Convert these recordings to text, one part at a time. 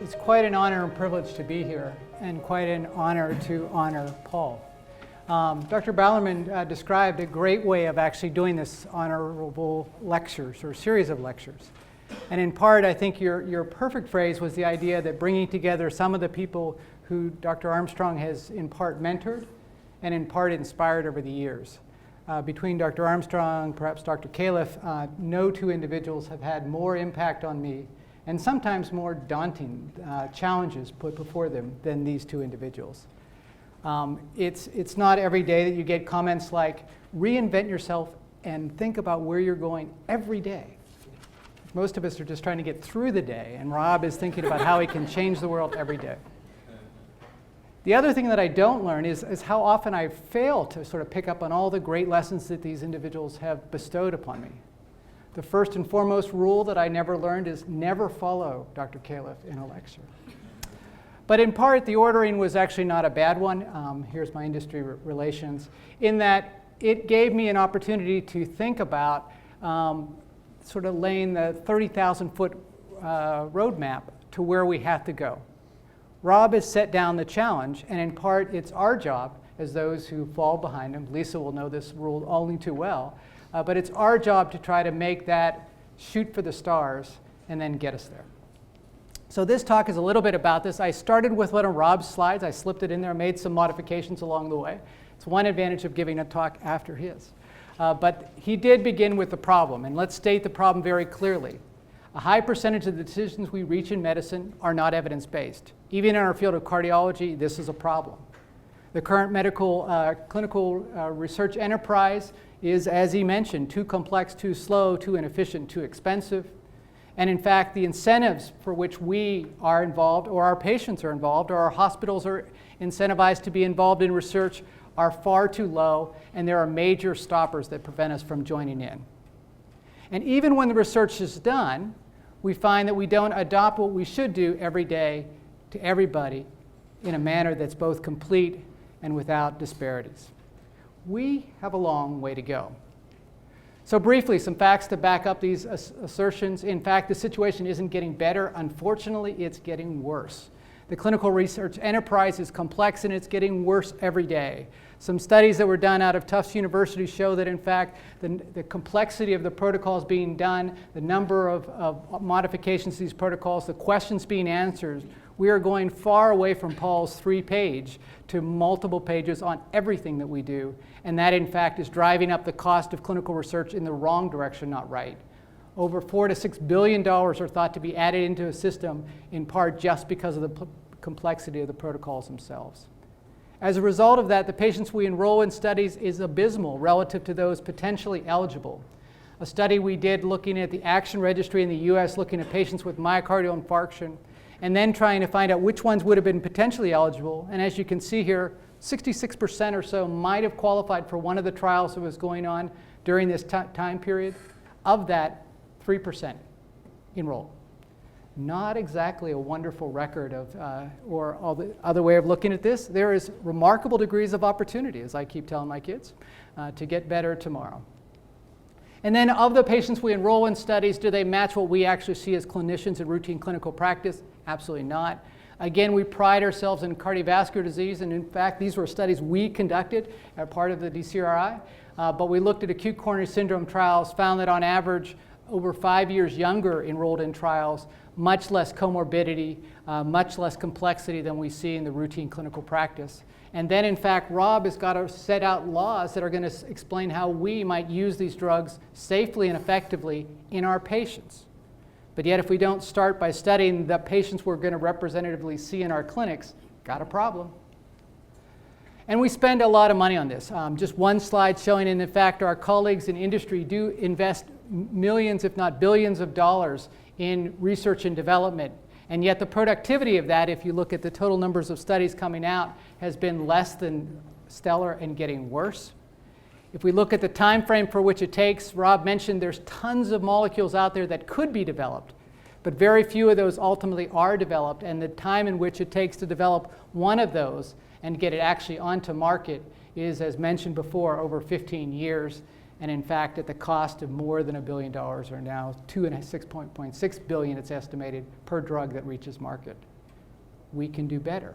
It's quite an honor and privilege to be here, and quite an honor to honor Paul. Dr. Ballerman described a great way of actually doing this honorable lectures or series of lectures. And in part, I think your perfect phrase was the idea that bringing together some of the people who Dr. Armstrong has in part mentored and in part inspired over the years. Between Dr. Armstrong, perhaps Dr. Califf, no two individuals have had more impact on me and sometimes more daunting challenges put before them than these two individuals. It's not every day that you get comments like, reinvent yourself and think about where you're going every day. Most of us are just trying to get through the day, and Rob is thinking about how he can change the world every day. The other thing that I don't learn is how often I fail to sort of pick up on all the great lessons that these individuals have bestowed upon me. The first and foremost rule that I never learned is never follow Dr. Califf in a lecture. But in part, the ordering was actually not a bad one. Here's my industry relations, in that it gave me an opportunity to think about sort of laying the 30,000-foot roadmap to where we have to go. Rob has set down the challenge, and in part, it's our job as those who fall behind him. Lisa will know this rule only too well. But it's our job to try to make that shoot for the stars and then get us there. So this talk is a little bit about this. I started with one of Rob's slides. I slipped it in there, made some modifications along the way. It's one advantage of giving a talk after his. But he did begin with the problem, and let's state the problem very clearly. A high percentage of the decisions we reach in medicine are not evidence-based. Even in our field of cardiology, this is a problem. The current medical clinical research enterprise is, as he mentioned, too complex, too slow, too inefficient, too expensive. And in fact, the incentives for which we are involved, or our patients are involved, or our hospitals are incentivized to be involved in research are far too low, and there are major stoppers that prevent us from joining in. And even when the research is done, we find that we don't adopt what we should do every day to everybody in a manner that's both complete and without disparities. We have a long way to go. So briefly, some facts to back up these assertions. In fact, the situation isn't getting better. Unfortunately, it's getting worse. The clinical research enterprise is complex, and it's getting worse every day. Some studies that were done out of Tufts University show that, in fact, the complexity of the protocols being done, the number of modifications to these protocols, the questions being answered, we are going far away from Paul's 3-page to multiple pages on everything that we do. And that, in fact, is driving up the cost of clinical research in the wrong direction, not right. Over $4 to $6 billion are thought to be added into a system, in part just because of the complexity of the protocols themselves. As a result of that, the patients we enroll in studies is abysmal relative to those potentially eligible. A study we did looking at the ACTION registry in the US, looking at patients with myocardial infarction, and then trying to find out which ones would have been potentially eligible. And as you can see here, 66% or so might have qualified for one of the trials that was going on during this time period. Of that, 3% enrolled. Not exactly a wonderful record of, or all the other way of looking at this. There is remarkable degrees of opportunity, as I keep telling my kids, to get better tomorrow. And then of the patients we enroll in studies, do they match what we actually see as clinicians in routine clinical practice? Absolutely not. Again, we pride ourselves in cardiovascular disease, and in fact, these were studies we conducted as part of the DCRI. But we looked at acute coronary syndrome trials, found that on average, over 5 years younger enrolled in trials, much less comorbidity, much less complexity than we see in the routine clinical practice. And then, in fact, Rob has got to set out laws that are going to explain how we might use these drugs safely and effectively in our patients. But yet, if we don't start by studying the patients we're going to representatively see in our clinics, got a problem. And we spend a lot of money on this. Just one slide showing, and in fact, our colleagues in industry do invest millions, if not billions of dollars in research and development. And yet the productivity of that, if you look at the total numbers of studies coming out, has been less than stellar and getting worse. If we look at the time frame for which it takes, Rob mentioned there's tons of molecules out there that could be developed, but very few of those ultimately are developed, and the time in which it takes to develop one of those and get it actually onto market is, as mentioned before, over 15 years. And in fact, at the cost of more than $1 billion, or now $6.6 billion, it's estimated, per drug that reaches market. We can do better.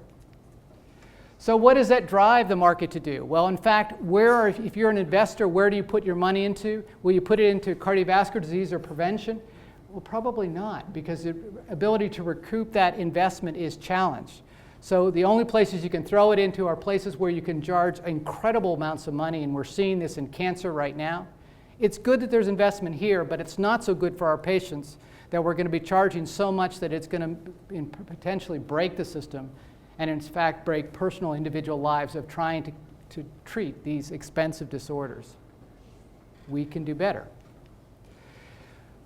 So what does that drive the market to do? Well, in fact, if you're an investor, where do you put your money into? Will you put it into cardiovascular disease or prevention? Well, probably not, because the ability to recoup that investment is challenged. So the only places you can throw it into are places where you can charge incredible amounts of money, and we're seeing this in cancer right now. It's good that there's investment here, but it's not so good for our patients that we're going to be charging so much that it's going to potentially break the system and in fact break personal individual lives of trying to treat these expensive disorders. We can do better.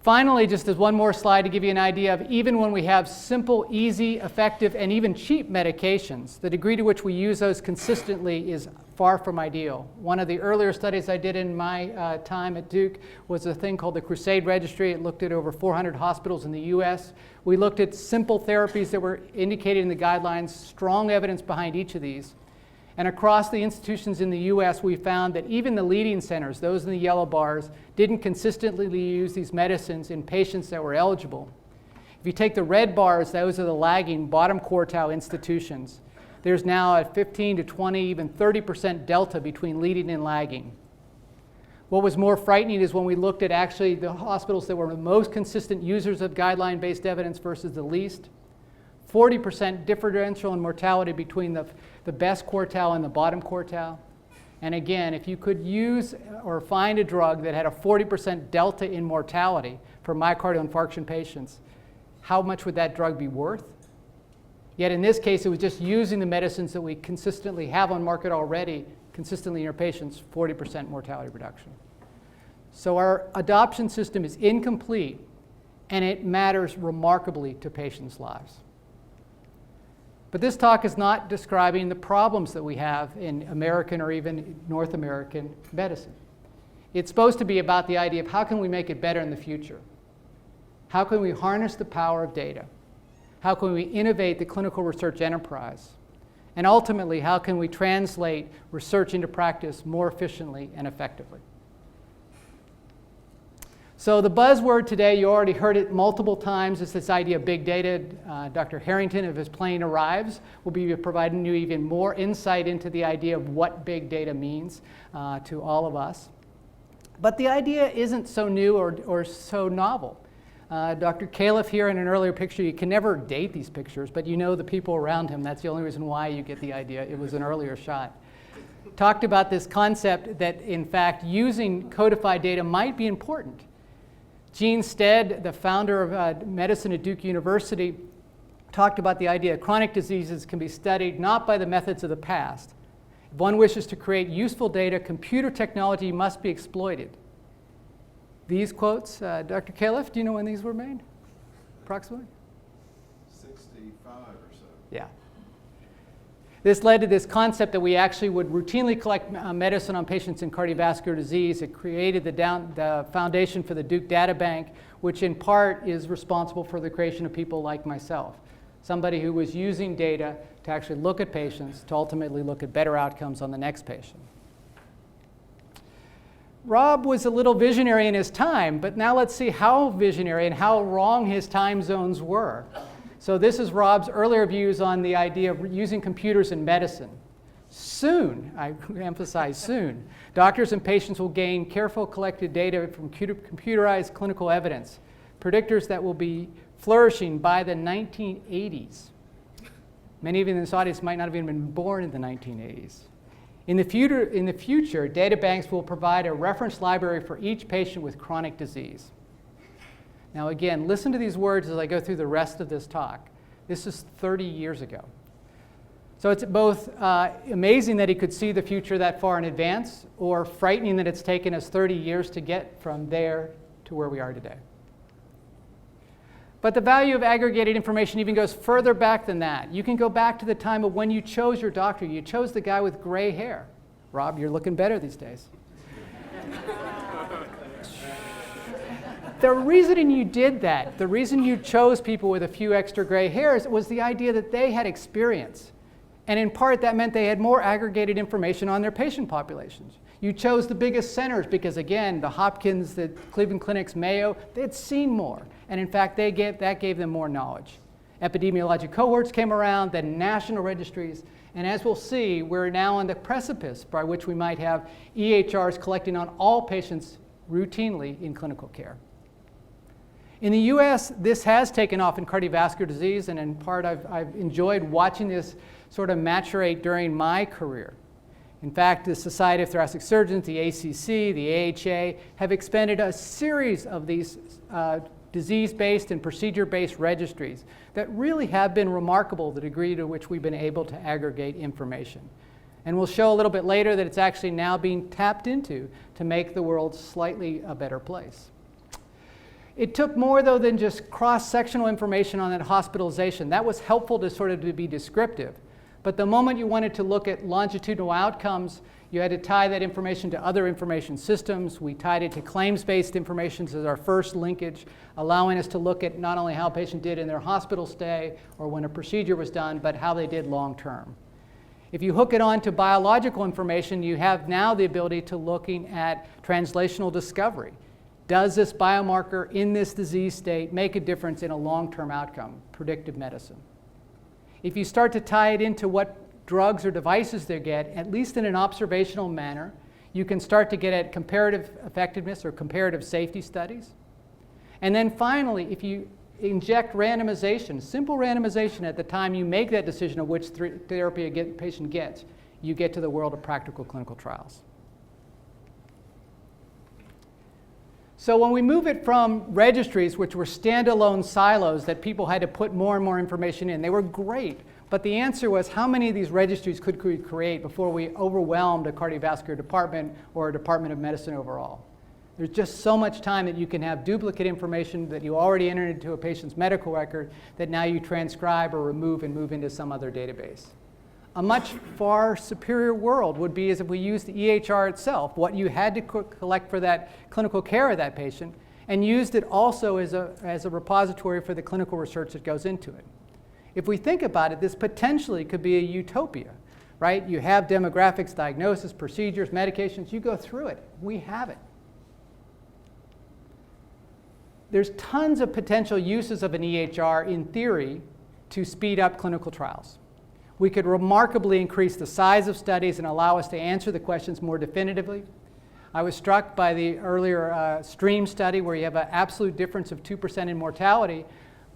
Finally, just as one more slide to give you an idea of even when we have simple, easy, effective, and even cheap medications, the degree to which we use those consistently is far from ideal. One of the earlier studies I did in my time at Duke was a thing called the Crusade Registry. It looked at over 400 hospitals in the US. We looked at simple therapies that were indicated in the guidelines, strong evidence behind each of these. And across the institutions in the US, we found that even the leading centers, those in the yellow bars, didn't consistently use these medicines in patients that were eligible. If you take the red bars, those are the lagging bottom quartile institutions. There's now a 15 to 20, even 30% delta between leading and lagging. What was more frightening is when we looked at actually the hospitals that were the most consistent users of guideline-based evidence versus the least. 40% differential in mortality between the best quartile and the bottom quartile. And again, if you could use or find a drug that had a 40% delta in mortality for myocardial infarction patients, how much would that drug be worth? Yet in this case, it was just using the medicines that we consistently have on market already, consistently in our patients, 40% mortality reduction. So our adoption system is incomplete, and it matters remarkably to patients' lives. But this talk is not describing the problems that we have in American or even North American medicine. It's supposed to be about the idea of how can we make it better in the future? How can we harness the power of data? How can we innovate the clinical research enterprise? And ultimately, how can we translate research into practice more efficiently and effectively? So the buzzword today, you already heard it multiple times, is this idea of big data. Dr. Harrington, if his plane arrives, will be providing you even more insight into the idea of what big data means to all of us. But the idea isn't so new or so novel. Dr. Califf here in an earlier picture, you can never date these pictures, but you know the people around him. That's the only reason why you get the idea. It was an earlier shot. Talked about this concept that, in fact, using codified data might be important. Gene Stead, the founder of medicine at Duke University, talked about the idea that chronic diseases can be studied not by the methods of the past. If one wishes to create useful data, computer technology must be exploited. These quotes, Dr. Califf, do you know when these were made, approximately? 65 or so. Yeah. This led to this concept that we actually would routinely collect medicine on patients in cardiovascular disease. It created the foundation for the Duke Data Bank, which in part is responsible for the creation of people like myself. Somebody who was using data to actually look at patients, to ultimately look at better outcomes on the next patient. Rob was a little visionary in his time, but now let's see how visionary and how wrong his time zones were. So this is Rob's earlier views on the idea of using computers in medicine. Soon, I emphasize soon, doctors and patients will gain careful collected data from computerized clinical evidence, predictors that will be flourishing by the 1980s. Many of you in this audience might not have even been born in the 1980s. In the future, data banks will provide a reference library for each patient with chronic disease. Now again, listen to these words as I go through the rest of this talk. This is 30 years ago. So it's both amazing that he could see the future that far in advance, or frightening that it's taken us 30 years to get from there to where we are today. But the value of aggregated information even goes further back than that. You can go back to the time of when you chose your doctor. You chose the guy with gray hair. Rob, you're looking better these days. The reason you did that, the reason you chose people with a few extra gray hairs was the idea that they had experience. And in part, that meant they had more aggregated information on their patient populations. You chose the biggest centers because, again, the Hopkins, the Cleveland Clinic's, Mayo, they had seen more. And in fact, that gave them more knowledge. Epidemiologic cohorts came around, then national registries, and as we'll see, we're now on the precipice by which we might have EHRs collecting on all patients routinely in clinical care. In the US, this has taken off in cardiovascular disease, and in part I've enjoyed watching this sort of maturate during my career. In fact, the Society of Thoracic Surgeons, the ACC, the AHA have expanded a series of these disease-based and procedure-based registries that really have been remarkable, the degree to which we've been able to aggregate information. And we'll show a little bit later that it's actually now being tapped into to make the world slightly a better place. It took more, though, than just cross-sectional information on that hospitalization. That was helpful to sort of to be descriptive. But the moment you wanted to look at longitudinal outcomes, you had to tie that information to other information systems. We tied it to claims-based information as our first linkage, allowing us to look at not only how a patient did in their hospital stay or when a procedure was done, but how they did long-term. If you hook it on to biological information, you have now the ability to looking at translational discovery. Does this biomarker in this disease state make a difference in a long-term outcome, predictive medicine? If you start to tie it into what drugs or devices they get, at least in an observational manner, you can start to get at comparative effectiveness or comparative safety studies. And then finally, if you inject randomization, simple randomization at the time you make that decision of which therapy a patient gets, you get to the world of practical clinical trials. So when we move it from registries, which were standalone silos that people had to put more and more information in, they were great. But the answer was, how many of these registries could we create before we overwhelmed a cardiovascular department or a department of medicine overall? There's just so much time that you can have duplicate information that you already entered into a patient's medical record that now you transcribe or remove and move into some other database. A much far superior world would be as if we used the EHR itself, what you had to collect for that clinical care of that patient, and used it also as a repository for the clinical research that goes into it. If we think about it, this potentially could be a utopia, right? You have demographics, diagnosis, procedures, medications, you go through it. We have it. There's tons of potential uses of an EHR in theory to speed up clinical trials. We could remarkably increase the size of studies and allow us to answer the questions more definitively. I was struck by the earlier STREAM study where you have an absolute difference of 2% in mortality,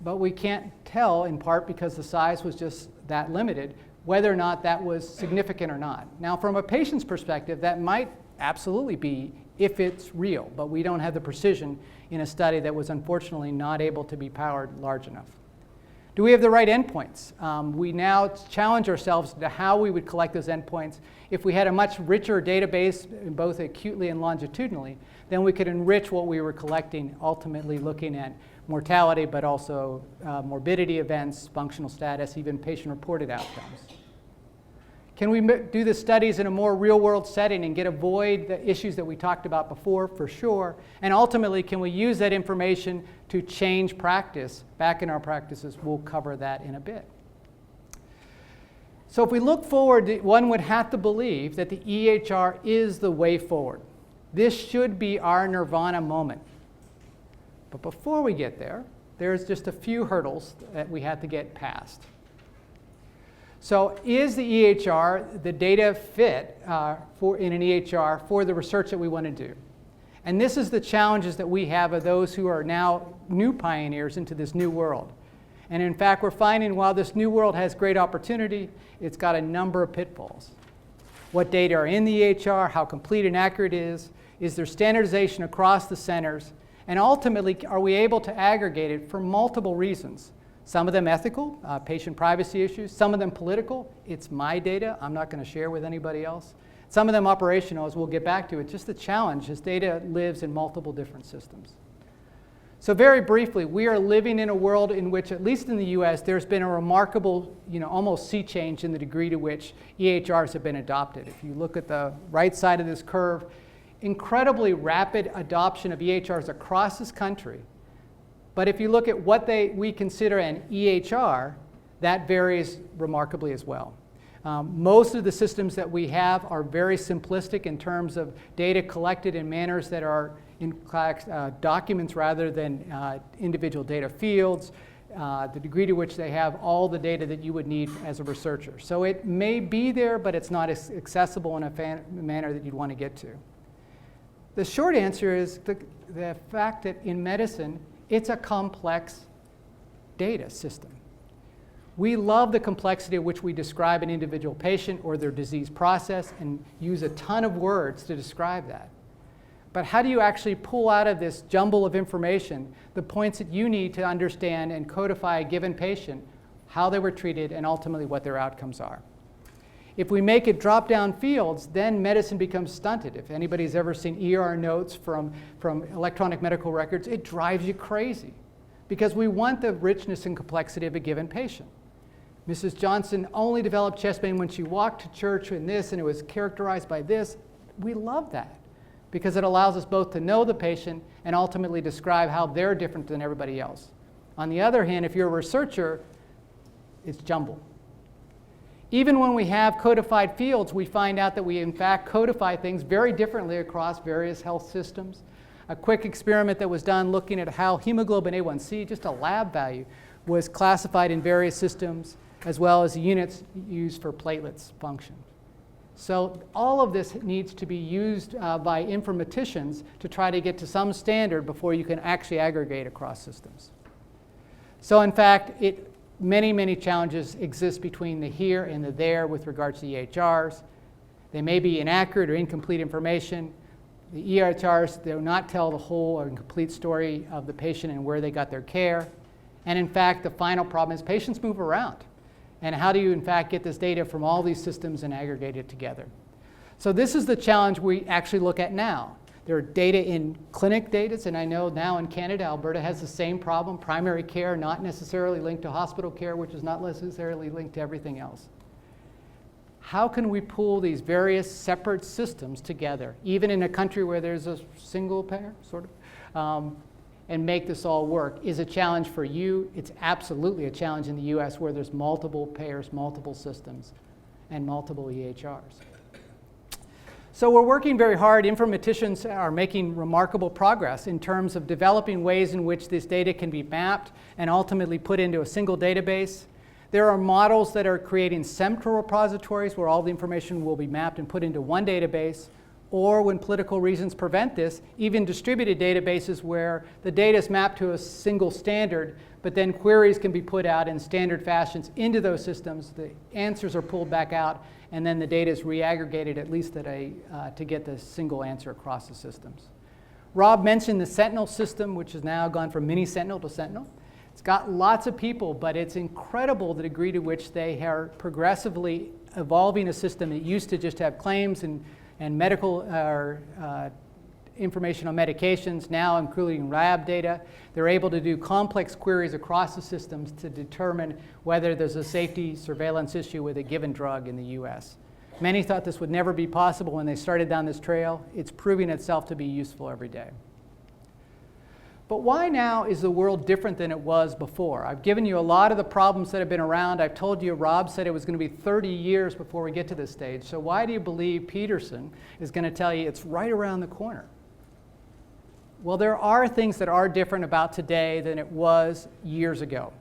but we can't tell, in part because the size was just that limited, whether or not that was significant or not. Now, from a patient's perspective, that might absolutely be if it's real, but we don't have the precision in a study that was unfortunately not able to be powered large enough. Do we have the right endpoints? We now challenge ourselves to how we would collect those endpoints. If we had a much richer database, both acutely and longitudinally, then we could enrich what we were collecting, ultimately looking at mortality, but also morbidity events, functional status, even patient-reported outcomes. Can we do the studies in a more real-world setting and avoid the issues that we talked about before? For sure. And ultimately, can we use that information to change practice back in our practices? We'll cover that in a bit. So if we look forward, one would have to believe that the EHR is the way forward. This should be our nirvana moment. But before we get there, there's just a few hurdles that we have to get past. So is the EHR the data fit in an EHR for the research that we want to do? And this is the challenges that we have of those who are now new pioneers into this new world. And in fact, we're finding while this new world has great opportunity, it's got a number of pitfalls. What data are in the EHR, how complete and accurate it is there standardization across the centers, and ultimately, are we able to aggregate it for multiple reasons? Some of them ethical, patient privacy issues. Some of them political. It's my data. I'm not going to share with anybody else. Some of them operational, as we'll get back to. It's just the challenge as data lives in multiple different systems. So very briefly, we are living in a world in which, at least in the US, there's been a remarkable, almost sea change in the degree to which EHRs have been adopted. If you look at the right side of this curve, incredibly rapid adoption of EHRs across this country. But if you look at what we consider an EHR, that varies remarkably as well. Most of the systems that we have are very simplistic in terms of data collected in manners that are in documents rather than individual data fields. the degree to which they have all the data that you would need as a researcher. So it may be there, but it's not as accessible in a manner that you'd want to get to. The short answer is the fact that in medicine, it's a complex data system. We love the complexity at which we describe an individual patient or their disease process and use a ton of words to describe that. But how do you actually pull out of this jumble of information the points that you need to understand and codify a given patient, how they were treated, and ultimately what their outcomes are? If we make it drop-down fields, then medicine becomes stunted. If anybody's ever seen ER notes from electronic medical records, it drives you crazy because we want the richness and complexity of a given patient. Mrs. Johnson only developed chest pain when she walked to church and this, and it was characterized by this. We love that because it allows us both to know the patient and ultimately describe how they're different than everybody else. On the other hand, if you're a researcher, it's jumbled. Even when we have codified fields, we find out that we in fact codify things very differently across various health systems. A quick experiment that was done looking at how hemoglobin A1C, just a lab value, was classified in various systems, as well as the units used for platelets function. So all of this needs to be used by informaticians to try to get to some standard before you can actually aggregate across systems. So in fact, many, many challenges exist between the here and the there with regards to EHRs. They may be inaccurate or incomplete information. The EHRs do not tell the whole or complete story of the patient and where they got their care. And in fact, the final problem is patients move around. And how do you, in fact, get this data from all these systems and aggregate it together? So this is the challenge we actually look at now. There are data in clinic data, and I know now in Canada, Alberta has the same problem, primary care not necessarily linked to hospital care, which is not necessarily linked to everything else. How can we pull these various separate systems together, even in a country where there's a single payer, sort of, and make this all work? Is a challenge for you. It's absolutely a challenge in the US where there's multiple payers, multiple systems, and multiple EHRs. So we're working very hard. Informaticians are making remarkable progress in terms of developing ways in which this data can be mapped and ultimately put into a single database. There are models that are creating central repositories where all the information will be mapped and put into one database, or when political reasons prevent this, even distributed databases where the data is mapped to a single standard, but then queries can be put out in standard fashions into those systems. The answers are pulled back out, and then the data is reaggregated at least to get the single answer across the systems. Rob mentioned the Sentinel system, which has now gone from mini Sentinel to Sentinel. It's got lots of people, but it's incredible the degree to which they are progressively evolving a system that used to just have claims and medical information on medications, now including lab data. They're able to do complex queries across the systems to determine whether there's a safety surveillance issue with a given drug in the US. Many thought this would never be possible when they started down this trail. It's proving itself to be useful every day. But why now is the world different than it was before? I've given you a lot of the problems that have been around. I've told you Rob said it was going to be 30 years before we get to this stage. So why do you believe Peterson is going to tell you it's right around the corner? Well, there are things that are different about today than it was years ago.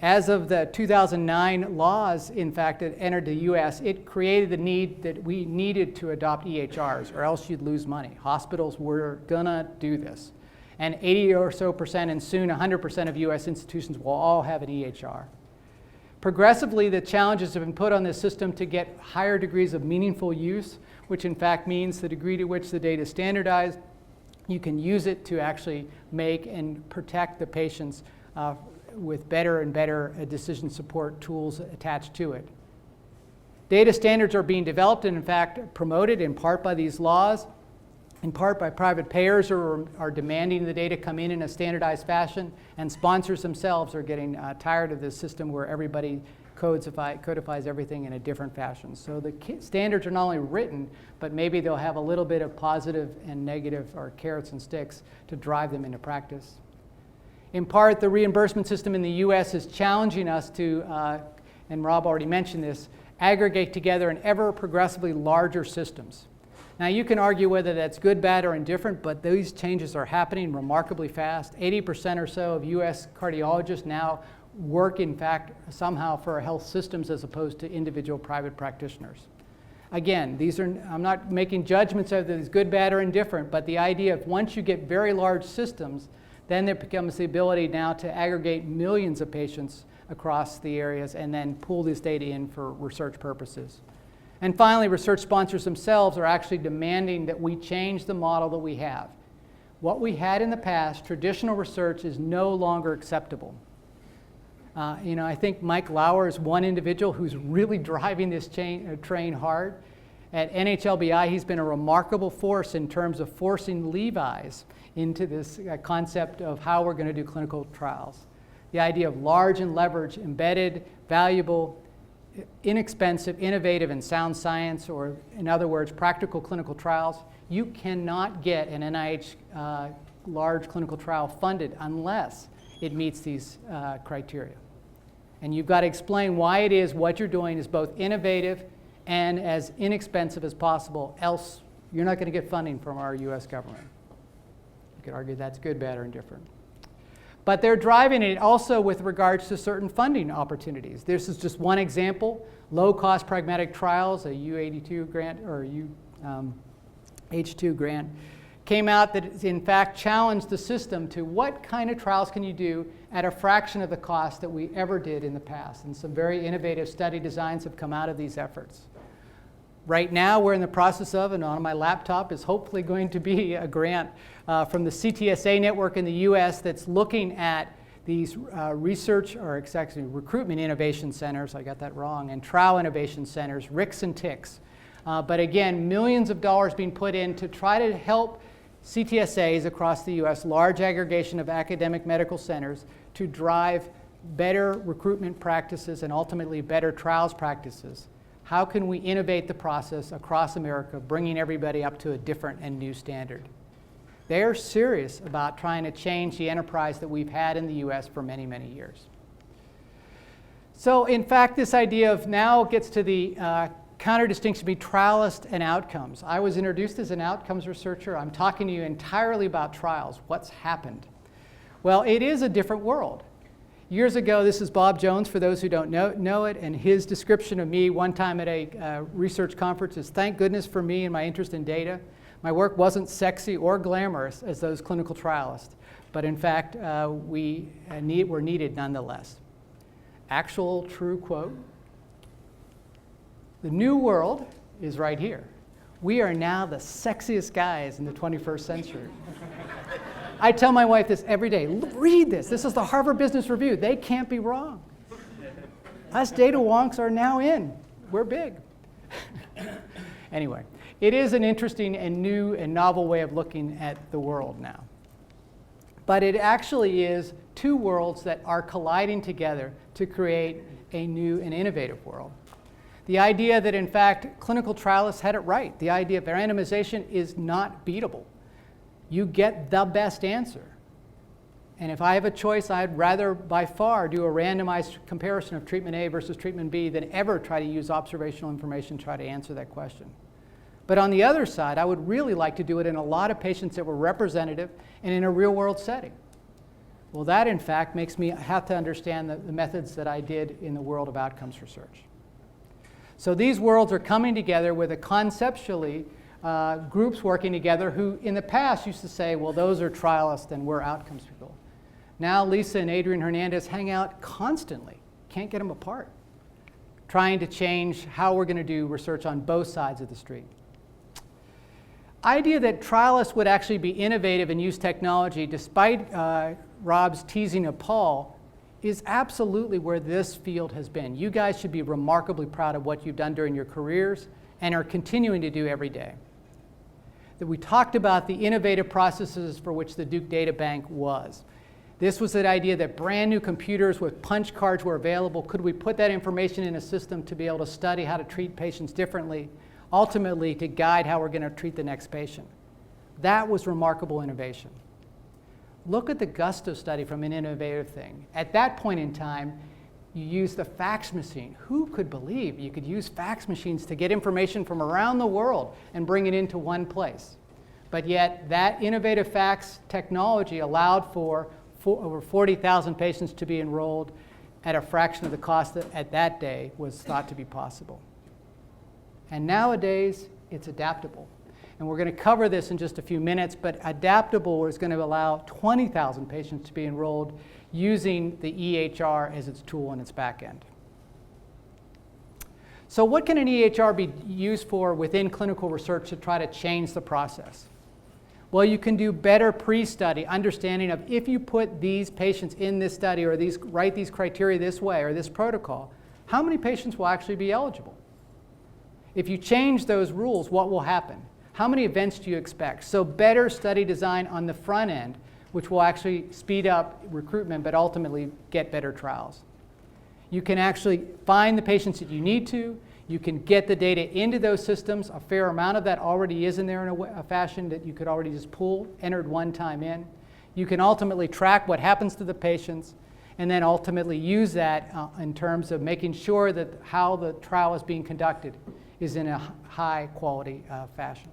As of the 2009 laws, in fact, that entered the US, it created the need that we needed to adopt EHRs, or else you'd lose money. Hospitals were gonna do this. And 80% or so, and soon 100% of US institutions will all have an EHR. Progressively, the challenges have been put on this system to get higher degrees of meaningful use, which in fact means the degree to which the data is standardized, you can use it to actually make and protect the patients with better and better decision support tools attached to it. Data standards are being developed and in fact promoted in part by these laws, in part by private payers who are demanding the data come in a standardized fashion, and sponsors themselves are getting tired of this system where everybody codifies everything in a different fashion. So the standards are not only written, but maybe they'll have a little bit of positive and negative, or carrots and sticks, to drive them into practice. In part, the reimbursement system in the US is challenging us to, and Rob already mentioned this, aggregate together in ever progressively larger systems. Now you can argue whether that's good, bad, or indifferent, but these changes are happening remarkably fast. 80% or so of US cardiologists now work, in fact, somehow for health systems as opposed to individual private practitioners. Again, I'm not making judgments of whether it's good, bad, or indifferent, but the idea of once you get very large systems, then there becomes the ability now to aggregate millions of patients across the areas and then pull this data in for research purposes. And finally, research sponsors themselves are actually demanding that we change the model that we have. What we had in the past, traditional research, is no longer acceptable. I think Mike Lauer is one individual who's really driving this train hard. At NHLBI, he's been a remarkable force in terms of forcing Levi's into this concept of how we're going to do clinical trials. The idea of large and leverage, embedded, valuable, inexpensive, innovative, and sound science, or in other words, practical clinical trials. You cannot get an NIH large clinical trial funded unless it meets these criteria. And you've got to explain why it is what you're doing is both innovative and as inexpensive as possible, else you're not going to get funding from our US government. You could argue that's good, bad, or indifferent. But they're driving it also with regards to certain funding opportunities. This is just one example. Low-cost pragmatic trials, a U82 grant or H2 grant, came out that in fact challenged the system to what kind of trials can you do at a fraction of the cost that we ever did in the past. And some very innovative study designs have come out of these efforts. Right now we're in the process of, and on my laptop is hopefully going to be a grant from the CTSA network in the US that's looking at these recruitment innovation centers, I got that wrong, and trial innovation centers, RICs and TICs. But again, millions of dollars being put in to try to help CTSAs across the US, large aggregation of academic medical centers, to drive better recruitment practices and ultimately better trials practices. How can we innovate the process across America, bringing everybody up to a different and new standard? They're serious about trying to change the enterprise that we've had in the US for many, many years. So in fact, this idea of now gets to the counter-distinction between trialist and outcomes. I was introduced as an outcomes researcher. I'm talking to you entirely about trials. What's happened? Well, it is a different world. Years ago, this is Bob Jones, for those who don't know it, and his description of me one time at a research conference is, "Thank goodness for me and my interest in data. My work wasn't sexy or glamorous as those clinical trialists, but in fact, were needed nonetheless." Actual true quote. The new world is right here. We are now the sexiest guys in the 21st century. I tell my wife this every day. Read this. This is the Harvard Business Review. They can't be wrong. Us data wonks are now in. We're big. Anyway, it is an interesting and new and novel way of looking at the world now. But it actually is two worlds that are colliding together to create a new and innovative world. The idea that, in fact, clinical trialists had it right. The idea of randomization is not beatable. You get the best answer. And if I have a choice, I'd rather by far do a randomized comparison of treatment A versus treatment B than ever try to use observational information to try to answer that question. But on the other side, I would really like to do it in a lot of patients that were representative and in a real-world setting. Well, that, in fact, makes me have to understand the methods that I did in the world of outcomes research. So these worlds are coming together with a conceptually groups working together who in the past used to say, well, those are trialists and we're outcomes people. Now Lisa and Adrian Hernandez hang out constantly. Can't get them apart. Trying to change how we're going to do research on both sides of the street. Idea that trialists would actually be innovative and use technology, despite Rob's teasing of Paul, is absolutely where this field has been. You guys should be remarkably proud of what you've done during your careers and are continuing to do every day. That we talked about the innovative processes for which the Duke Data Bank was. This was that idea that brand new computers with punch cards were available. Could we put that information in a system to be able to study how to treat patients differently, ultimately to guide how we're going to treat the next patient? That was remarkable innovation. Look at the Gusto study from an innovative thing. At that point in time, You use the fax machine. Who could believe you could use fax machines to get information from around the world and bring it into one place? But yet, that innovative fax technology allowed for over 40,000 patients to be enrolled at a fraction of the cost that at that day was thought to be possible. And nowadays, it's adaptable. And we're going to cover this in just a few minutes, but adaptable is going to allow 20,000 patients to be enrolled using the EHR as its tool in its back end. So what can an EHR be used for within clinical research to try to change the process? Well, you can do better pre-study, understanding of if you put these patients in this study or write these criteria this way or this protocol, how many patients will actually be eligible? If you change those rules, what will happen? How many events do you expect? So better study design on the front end, which will actually speed up recruitment but ultimately get better trials. You can actually find the patients that you need to. You can get the data into those systems. A fair amount of that already is in there in a fashion that you could already just pull, entered one time in. You can ultimately track what happens to the patients and then ultimately use that in terms of making sure that how the trial is being conducted is in a high quality fashion.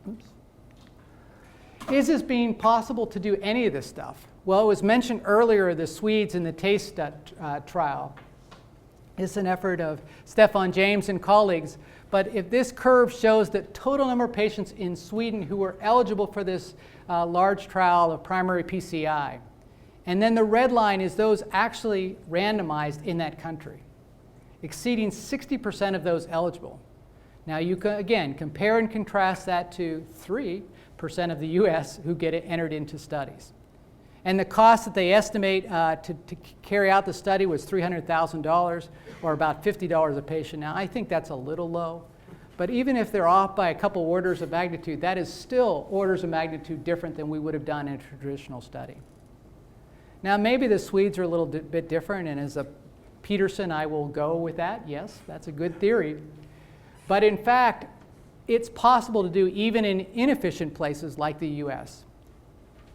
Oops. Is this being possible to do any of this stuff? Well, it was mentioned earlier, the Swedes in the TASTE trial. It's an effort of Stefan James and colleagues. But if this curve shows the total number of patients in Sweden who were eligible for this large trial of primary PCI, and then the red line is those actually randomized in that country, exceeding 60% of those eligible. Now you can, again, compare and contrast that to 3% of the US who get it entered into studies. And the cost that they estimate to carry out the study was $300,000 or about $50 a patient. Now I think that's a little low, but even if they're off by a couple orders of magnitude, that is still orders of magnitude different than we would have done in a traditional study. Now maybe the Swedes are a little bit different, and as a Peterson I will go with that. Yes, that's a good theory. But in fact, it's possible to do even in inefficient places like the US.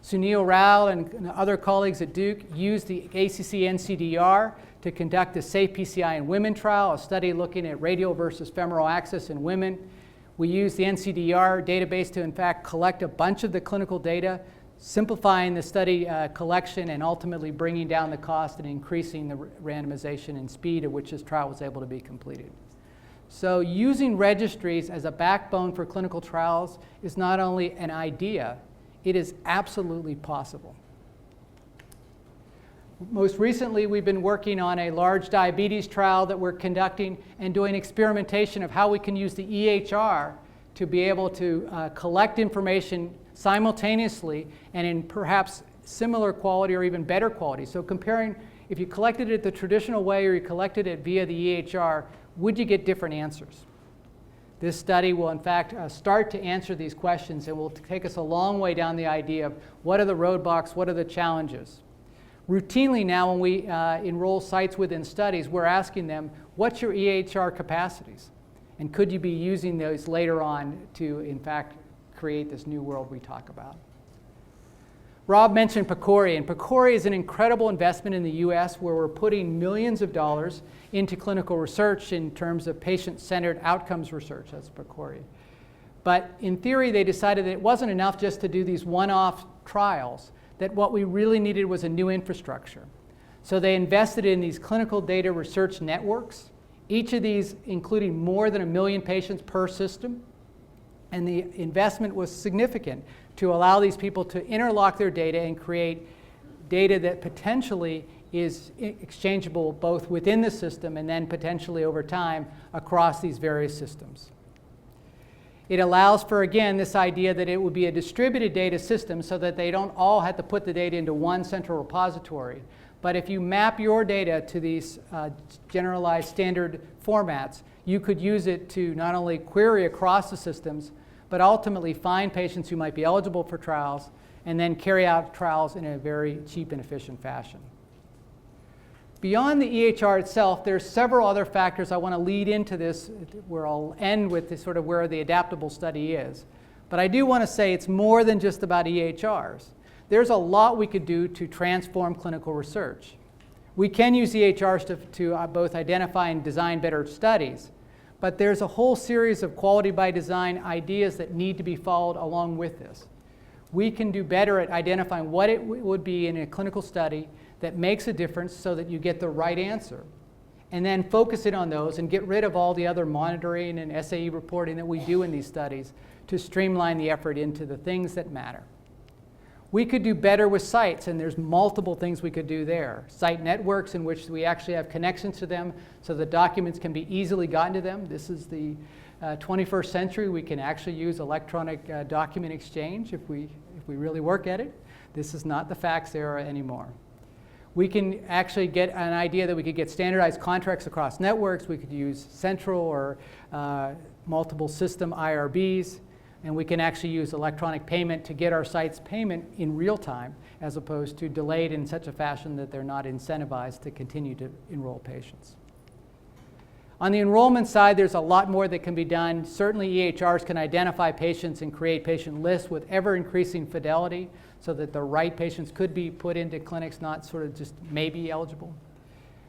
Sunil Rao and other colleagues at Duke used the ACC NCDR to conduct a Safe PCI in Women trial, a study looking at radial versus femoral access in women. We used the NCDR database to, in fact, collect a bunch of the clinical data, simplifying the study collection and ultimately bringing down the cost and increasing the randomization and speed at which this trial was able to be completed. So using registries as a backbone for clinical trials is not only an idea, it is absolutely possible. Most recently, we've been working on a large diabetes trial that we're conducting and doing experimentation of how we can use the EHR to be able to collect information simultaneously and in perhaps similar quality or even better quality. So comparing, if you collected it the traditional way or you collected it via the EHR, would you get different answers? This study will, in fact, start to answer these questions and will take us a long way down the idea of what are the roadblocks, what are the challenges. Routinely now when we enroll sites within studies, we're asking them, what's your EHR capacities? And could you be using those later on to, in fact, create this new world we talk about? Rob mentioned PCORI, and PCORI is an incredible investment in the US where we're putting millions of dollars into clinical research in terms of patient-centered outcomes research. That's PCORI. But in theory, they decided that it wasn't enough just to do these one-off trials, that what we really needed was a new infrastructure. So they invested in these clinical data research networks, each of these including more than 1 million patients per system. And the investment was significant to allow these people to interlock their data and create data that potentially is exchangeable both within the system and then potentially over time across these various systems. It allows for, again, this idea that it would be a distributed data system so that they don't all have to put the data into one central repository. But if you map your data to these generalized standard formats, you could use it to not only query across the systems, but ultimately find patients who might be eligible for trials and then carry out trials in a very cheap and efficient fashion. Beyond the EHR itself, there's several other factors I want to lead into this, where I'll end with this sort of where the adaptable study is. But I do want to say it's more than just about EHRs. There's a lot we could do to transform clinical research. We can use EHRs to both identify and design better studies, but there's a whole series of quality by design ideas that need to be followed along with this. We can do better at identifying what it would be in a clinical study that makes a difference so that you get the right answer, and then focus it on those and get rid of all the other monitoring and SAE reporting that we do in these studies to streamline the effort into the things that matter. We could do better with sites, and there's multiple things we could do there. Site networks in which we actually have connections to them so the documents can be easily gotten to them. This is the 21st century. We can actually use electronic document exchange if we really work at it. This is not the fax era anymore. We can actually get an idea that we could get standardized contracts across networks. We could use central or multiple system IRBs. And we can actually use electronic payment to get our sites payment in real time, as opposed to delayed in such a fashion that they're not incentivized to continue to enroll patients. On the enrollment side, there's a lot more that can be done. Certainly EHRs can identify patients and create patient lists with ever-increasing fidelity so that the right patients could be put into clinics, not sort of just maybe eligible.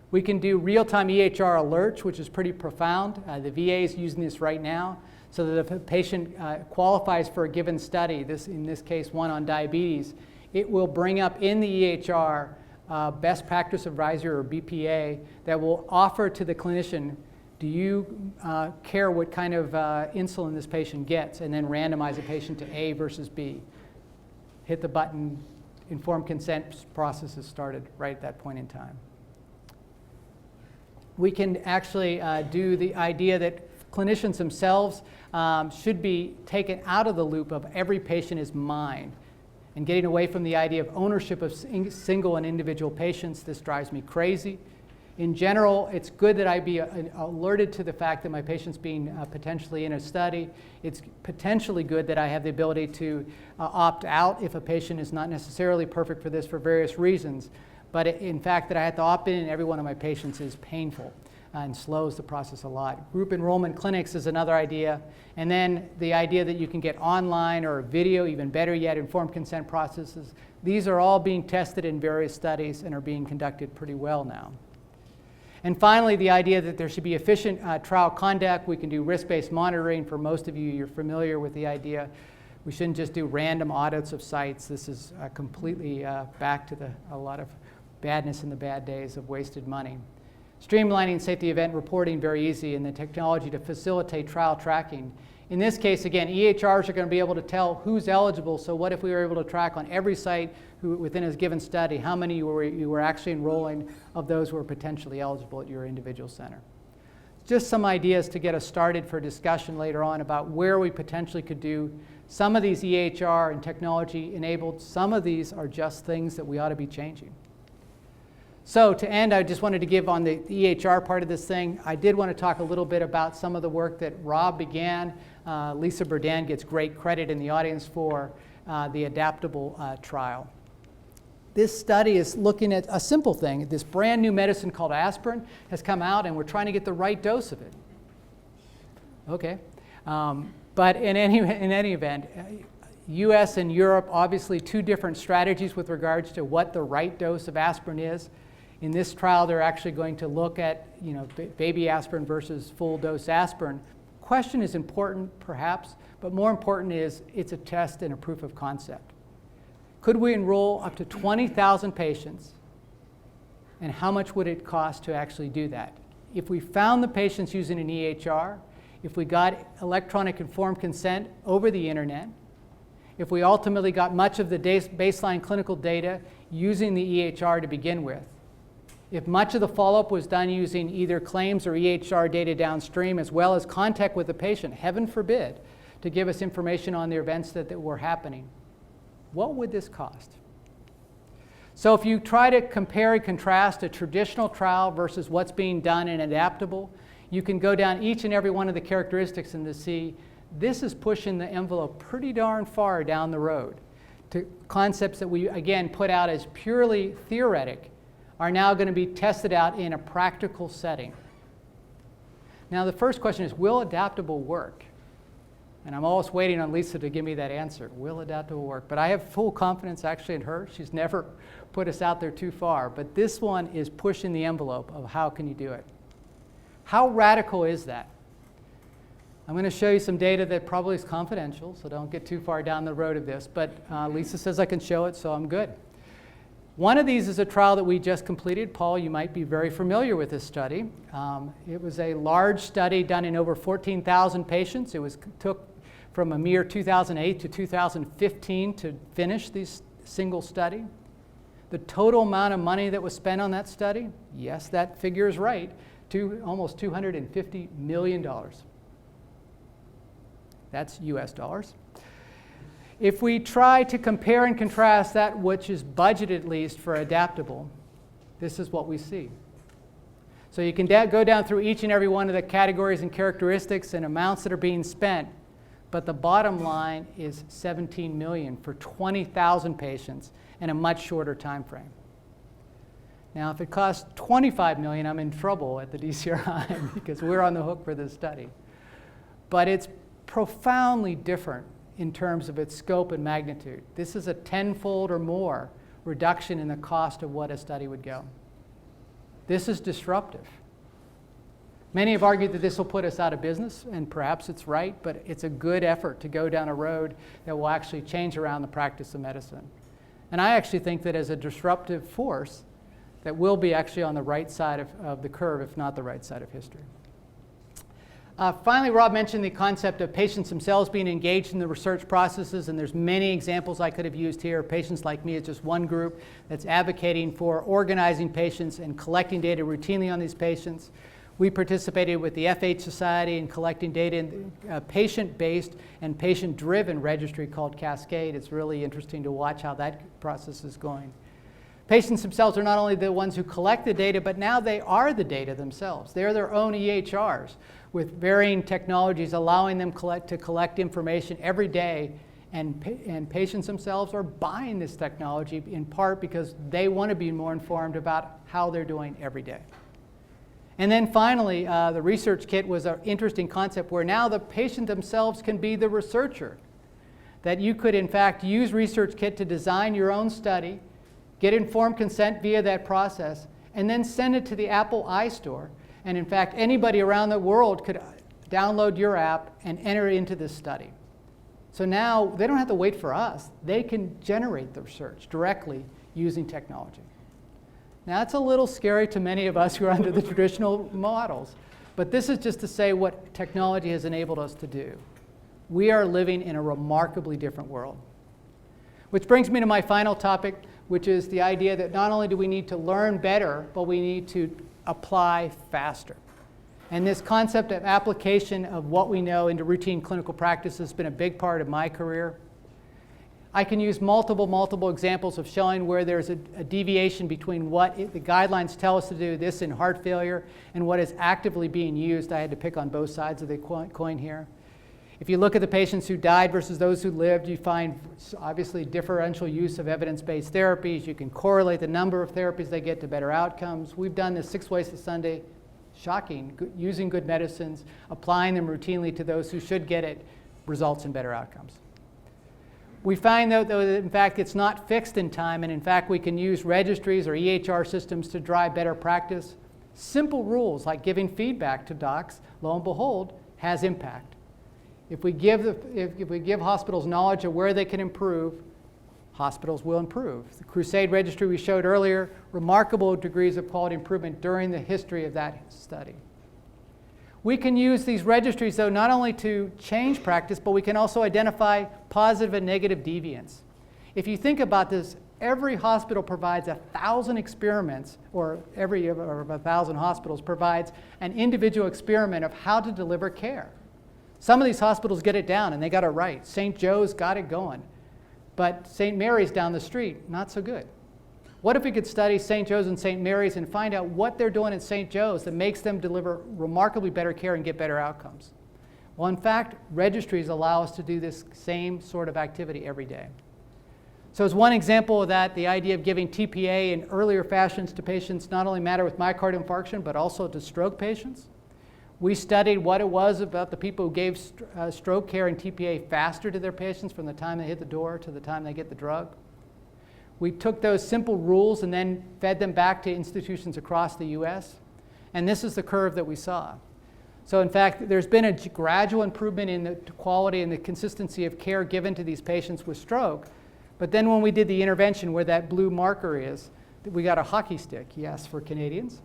We can do real-time EHR alerts, which is pretty profound. The VA is using this right now, so that if a patient qualifies for a given study, in this case one on diabetes, it will bring up in the EHR best practice advisor or BPA that will offer to the clinician, do you care what kind of insulin this patient gets, and then randomize a patient to A versus B. Hit the button, informed consent process is started right at that point in time. We can actually do the idea that clinicians themselves should be taken out of the loop of every patient is mine, and getting away from the idea of ownership of single and individual patients. This drives me crazy. In general, it's good that I be alerted to the fact that my patient's being potentially in a study. It's potentially good that I have the ability to opt out if a patient is not necessarily perfect for this for various reasons. But in fact, that I have to opt in every one of my patients is painful and slows the process a lot. Group enrollment clinics is another idea. And then the idea that you can get online or video, even better yet, informed consent processes. These are all being tested in various studies and are being conducted pretty well now. And finally, the idea that there should be efficient trial conduct. We can do risk-based monitoring. For most of you, you're familiar with the idea. We shouldn't just do random audits of sites. This is completely back to a lot of badness in the bad days of wasted money. Streamlining safety event reporting, very easy, and the technology to facilitate trial tracking. In this case, again, EHRs are going to be able to tell who's eligible. So what if we were able to track on every site within a given study how many you were actually enrolling of those who were potentially eligible at your individual center? Just some ideas to get us started for discussion later on about where we potentially could do. Some of these EHR and technology enabled, some of these are just things that we ought to be changing. So to end, I just wanted to give on the EHR part of this thing. I did want to talk a little bit about some of the work that Rob began. Lisa Burdan gets great credit in the audience for the adaptable trial. This study is looking at a simple thing. This brand new medicine called aspirin has come out, and we're trying to get the right dose of it. Okay. But in any event, US and Europe, obviously two different strategies with regards to what the right dose of aspirin is. In this trial, they're actually going to look at baby aspirin versus full dose aspirin. Question is important, perhaps, but more important is it's a test and a proof of concept. Could we enroll up to 20,000 patients, and how much would it cost to actually do that? If we found the patients using an EHR, if we got electronic informed consent over the internet, if we ultimately got much of the baseline clinical data using the EHR to begin with, if much of the follow-up was done using either claims or EHR data downstream, as well as contact with the patient, heaven forbid, to give us information on the events that were happening, what would this cost? So if you try to compare and contrast a traditional trial versus what's being done in adaptable, you can go down each and every one of the characteristics and to see this is pushing the envelope pretty darn far down the road to concepts that we, again, put out as purely theoretic are now going to be tested out in a practical setting. Now, the first question is, will adaptable work? And I'm always waiting on Lisa to give me that answer. Will adaptable work? But I have full confidence actually in her. She's never put us out there too far. But this one is pushing the envelope of how can you do it. How radical is that? I'm going to show you some data that probably is confidential, so don't get too far down the road of this. But Lisa says I can show it, so I'm good. One of these is a trial that we just completed. Paul, you might be very familiar with this study. It was a large study done in over 14,000 patients. It took from a mere 2008 to 2015 to finish this single study. The total amount of money that was spent on that study, yes, that figure is right, almost $250 million. That's US dollars. If we try to compare and contrast that which is budgeted at least for adaptable, this is what we see. So you can go down through each and every one of the categories and characteristics and amounts that are being spent, but the bottom line is 17 million for 20,000 patients in a much shorter time frame. Now, if it costs 25 million, I'm in trouble at the DCRI because we're on the hook for this study. But it's profoundly different in terms of its scope and magnitude. This is a 10-fold or more reduction in the cost of what a study would go. This is disruptive. Many have argued that this will put us out of business, and perhaps it's right, but it's a good effort to go down a road that will actually change around the practice of medicine. And I actually think that as a disruptive force, that will be actually on the right side of the curve, if not the right side of history. Finally, Rob mentioned the concept of patients themselves being engaged in the research processes, and there's many examples I could have used here. Patients Like Me is just one group that's advocating for organizing patients and collecting data routinely on these patients. We participated with the FH Society in collecting data in a patient-based and patient-driven registry called Cascade. It's really interesting to watch how that process is going. Patients themselves are not only the ones who collect the data, but now they are the data themselves. They're their own EHRs with varying technologies allowing them to collect information every day, and patients themselves are buying this technology in part because they want to be more informed about how they're doing every day. And then finally, the research kit was an interesting concept where now the patient themselves can be the researcher. That you could, in fact, use research kit to design your own study, get informed consent via that process, and then send it to the Apple iStore. And in fact, anybody around the world could download your app and enter into this study. So now they don't have to wait for us. They can generate the research directly using technology. Now, that's a little scary to many of us who are under the traditional models, but this is just to say what technology has enabled us to do. We are living in a remarkably different world. Which brings me to my final topic, which is the idea that not only do we need to learn better, but we need to apply faster. And this concept of application of what we know into routine clinical practice has been a big part of my career. I can use multiple examples of showing where there's a deviation between what the guidelines tell us to do, this in heart failure, and what is actively being used. I had to pick on both sides of the coin here. If you look at the patients who died versus those who lived, you find obviously differential use of evidence-based therapies. You can correlate the number of therapies they get to better outcomes. We've done this 6 ways to Sunday, shocking, using good medicines, applying them routinely to those who should get it, results in better outcomes. We find, though, that in fact it's not fixed in time, and in fact we can use registries or EHR systems to drive better practice. Simple rules like giving feedback to docs, lo and behold, has impact. If we give hospitals knowledge of where they can improve, hospitals will improve. The Crusade registry we showed earlier, remarkable degrees of quality improvement during the history of that study. We can use these registries, though, not only to change practice, but we can also identify positive and negative deviance. If you think about this, every hospital provides 1,000 experiments, or 1,000 hospitals provides an individual experiment of how to deliver care. Some of these hospitals get it down and they got it right. St. Joe's got it going. But St. Mary's down the street, not so good. What if we could study St. Joe's and St. Mary's and find out what they're doing at St. Joe's that makes them deliver remarkably better care and get better outcomes? Well, in fact, registries allow us to do this same sort of activity every day. So as one example of that, the idea of giving TPA in earlier fashions to patients not only matter with myocardial infarction, but also to stroke patients. We studied what it was about the people who gave stroke care and TPA faster to their patients from the time they hit the door to the time they get the drug. We took those simple rules and then fed them back to institutions across the US. And this is the curve that we saw. So in fact, there's been a gradual improvement in the quality and the consistency of care given to these patients with stroke. But then when we did the intervention where that blue marker is, we got a hockey stick, yes, for Canadians.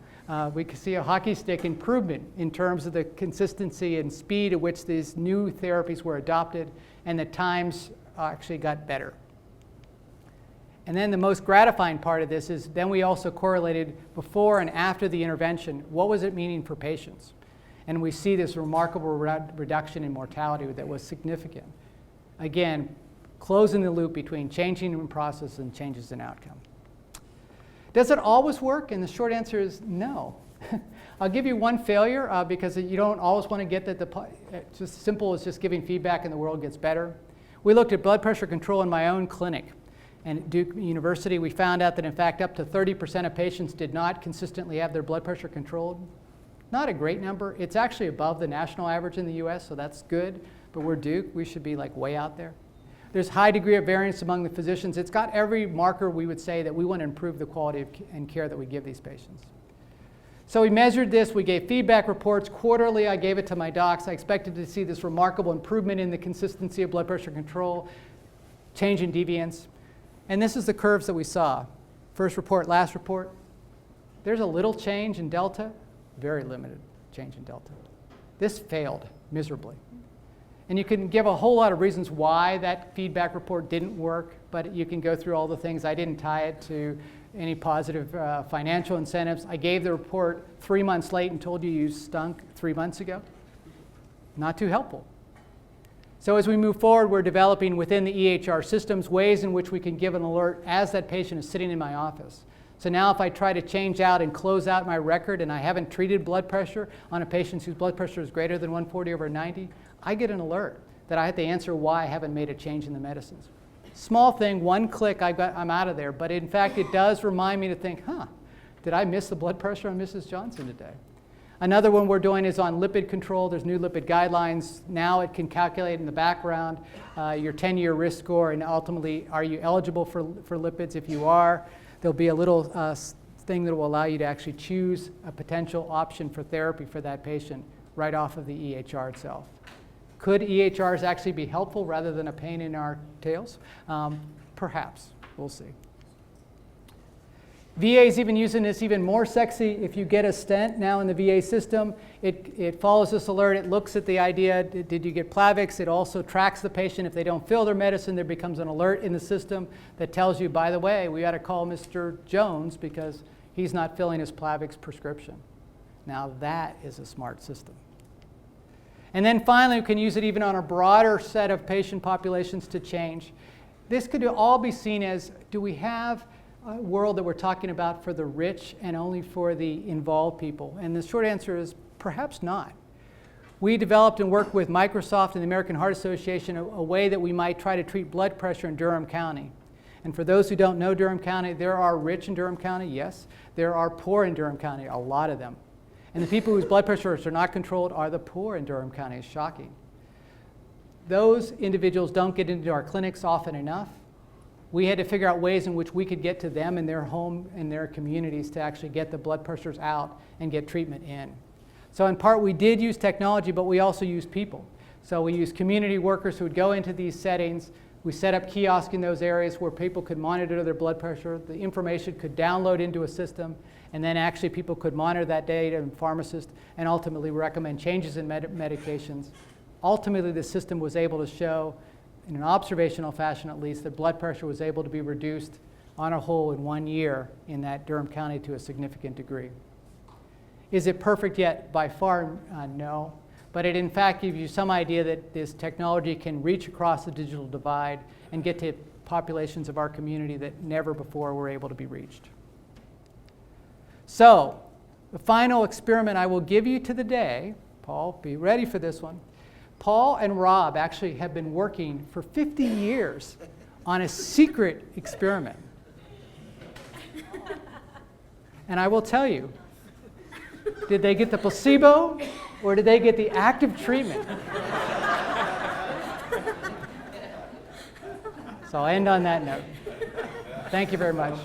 We could see a hockey stick improvement in terms of the consistency and speed at which these new therapies were adopted, and the times actually got better. And then the most gratifying part of this is then we also correlated before and after the intervention, what was it meaning for patients? And we see this remarkable reduction in mortality that was significant. Again, closing the loop between changing in process and changes in outcome. Does it always work? And the short answer is no. I'll give you one failure because you don't always want to get that it's just simple as just giving feedback and the world gets better. We looked at blood pressure control in my own clinic. And at Duke University, we found out that in fact up to 30% of patients did not consistently have their blood pressure controlled. Not a great number. It's actually above the national average in the US, so that's good. But we're Duke, we should be like way out there. There's high degree of variance among the physicians. It's got every marker we would say that we want to improve the quality and care that we give these patients. So we measured this. We gave feedback reports. Quarterly, I gave it to my docs. I expected to see this remarkable improvement in the consistency of blood pressure control, change in deviance. And this is the curves that we saw. First report, last report. There's a little change in delta, very limited change in delta. This failed miserably. And you can give a whole lot of reasons why that feedback report didn't work, but you can go through all the things. I didn't tie it to any positive financial incentives. I gave the report 3 months late and told you stunk 3 months ago. Not too helpful. So as we move forward, we're developing within the EHR systems ways in which we can give an alert as that patient is sitting in my office. So now if I try to change out and close out my record and I haven't treated blood pressure on a patient whose blood pressure is greater than 140/90, I get an alert that I have to answer why I haven't made a change in the medicines. Small thing, one click, I'm out of there. But in fact, it does remind me to think, did I miss the blood pressure on Mrs. Johnson today? Another one we're doing is on lipid control. There's new lipid guidelines. Now it can calculate in the background your 10-year risk score, and ultimately, are you eligible for lipids? If you are, there'll be a little thing that will allow you to actually choose a potential option for therapy for that patient right off of the EHR itself. Could EHRs actually be helpful rather than a pain in our tails? Perhaps. We'll see. VA is even using this even more sexy. If you get a stent now in the VA system, it follows this alert. It looks at the idea, did you get Plavix? It also tracks the patient. If they don't fill their medicine, there becomes an alert in the system that tells you, by the way, we got to call Mr. Jones because he's not filling his Plavix prescription. Now that is a smart system. And then finally, we can use it even on a broader set of patient populations to change. This could all be seen as, do we have a world that we're talking about for the rich and only for the involved people? And the short answer is perhaps not. We developed and worked with Microsoft and the American Heart Association a way that we might try to treat blood pressure in Durham County. And for those who don't know Durham County, there are rich in Durham County, yes. There are poor in Durham County, a lot of them. And the people whose blood pressures are not controlled are the poor in Durham County. It's shocking. Those individuals don't get into our clinics often enough. We had to figure out ways in which we could get to them in their home and their communities to actually get the blood pressures out and get treatment in. So in part, we did use technology, but we also used people. So we used community workers who would go into these settings. We set up kiosks in those areas where people could monitor their blood pressure. The information could download into a system, and then actually people could monitor that data, and pharmacists, and ultimately recommend changes in medications. Ultimately, the system was able to show, in an observational fashion at least, that blood pressure was able to be reduced on a whole in 1 year in that Durham County to a significant degree. Is it perfect yet? By far, no. But it in fact gives you some idea that this technology can reach across the digital divide and get to populations of our community that never before were able to be reached. So, the final experiment I will give you to the day, Paul, be ready for this one. Paul and Rob actually have been working for 50 years on a secret experiment. And I will tell you, did they get the placebo or did they get the active treatment? So I'll end on that note. Thank you very much.